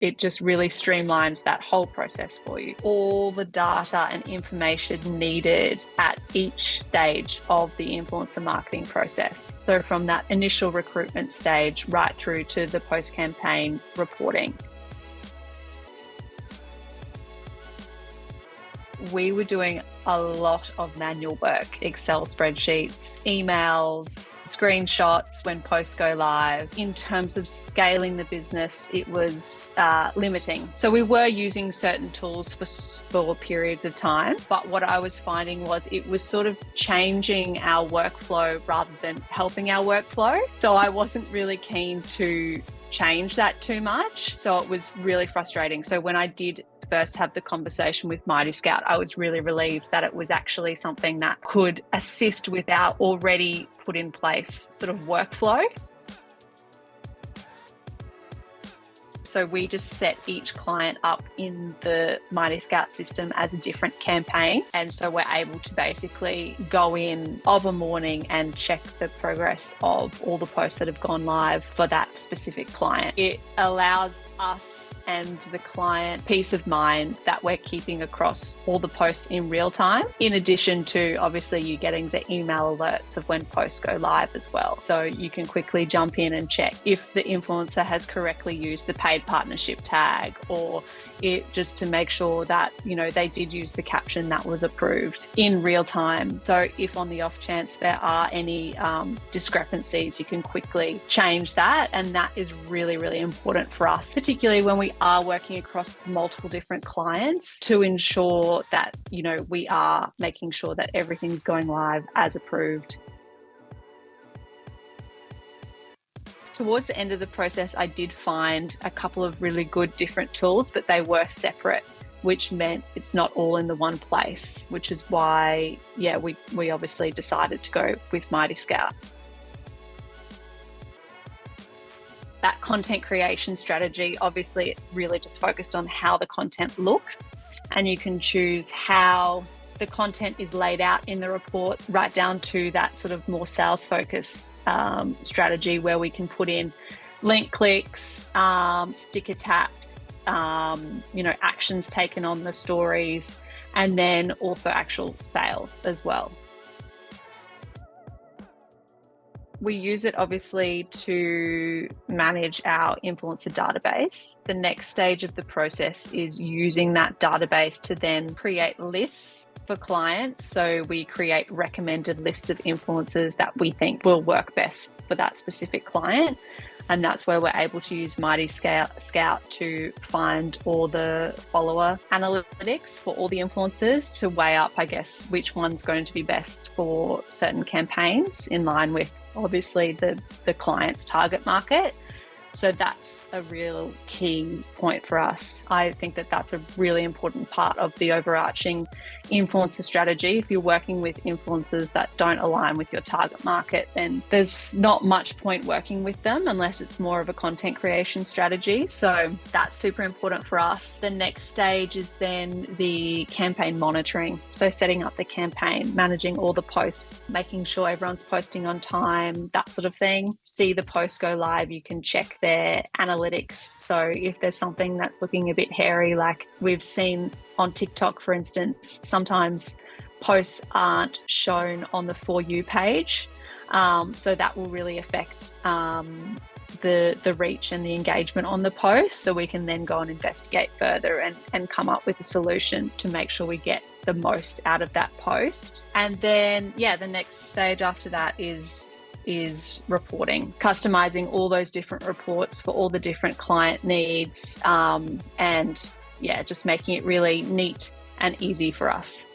it just really streamlines that whole process for you. All the data and information needed at each stage of the influencer marketing process. So from that initial recruitment stage right through to the post-campaign reporting. We were doing a lot of manual work, Excel spreadsheets, emails, screenshots when posts go live. In terms of scaling the business, it was limiting. So we were using certain tools for periods of time, but what I was finding was it was sort of changing our workflow rather than helping our workflow. So I wasn't really keen to change that too much. So it was really frustrating. So when I did first have the conversation with MightyScout, I was really relieved that it was actually something that could assist with our already put in place sort of workflow. So we just set each client up in the MightyScout system as a different campaign. And so we're able to basically go in of a morning and check the progress of all the posts that have gone live for that specific client. It allows us and the client peace of mind that we're keeping across all the posts in real time, in addition to obviously you getting the email alerts of when posts go live as well. So you can quickly jump in and check if the influencer has correctly used the paid partnership tag, or it just to make sure that, you know, they did use the caption that was approved in real time. So if on the off chance there are any discrepancies, you can quickly change that. And that is really, really important for us, particularly when we are working across multiple different clients, to ensure that, you know, we are making sure that everything's going live as approved. Towards the end of the process, I did find a couple of really good different tools, but they were separate, which meant it's not all in the one place, which is why, yeah, we obviously decided to go with MightyScout. That content creation strategy, obviously it's really just focused on how the content looks, and you can choose how the content is laid out in the report, right down to that sort of more sales focus strategy where we can put in link clicks, sticker taps, you know, actions taken on the stories, and then also actual sales as well. We use it obviously to manage our influencer database. The next stage of the process is using that database to then create lists for clients. So we create recommended lists of influencers that we think will work best for that specific client. And that's where we're able to use MightyScout to find all the follower analytics for all the influencers to weigh up, I guess, which one's going to be best for certain campaigns in line with obviously the client's target market. So that's a real key point for us. I think that that's a really important part of the overarching influencer strategy. If you're working with influencers that don't align with your target market, then there's not much point working with them unless it's more of a content creation strategy. So that's super important for us. The next stage is then the campaign monitoring. So setting up the campaign, managing all the posts, making sure everyone's posting on time, that sort of thing. See the post go live, you can check their analytics. So if there's something that's looking a bit hairy, like we've seen on TikTok, for instance, sometimes posts aren't shown on the For You page. So that will really affect the reach and the engagement on the post. So we can then go and investigate further and come up with a solution to make sure we get the most out of that post. And then, yeah, the next stage after that is reporting, customizing all those different reports for all the different client needs, and yeah, just making it really neat and easy for us.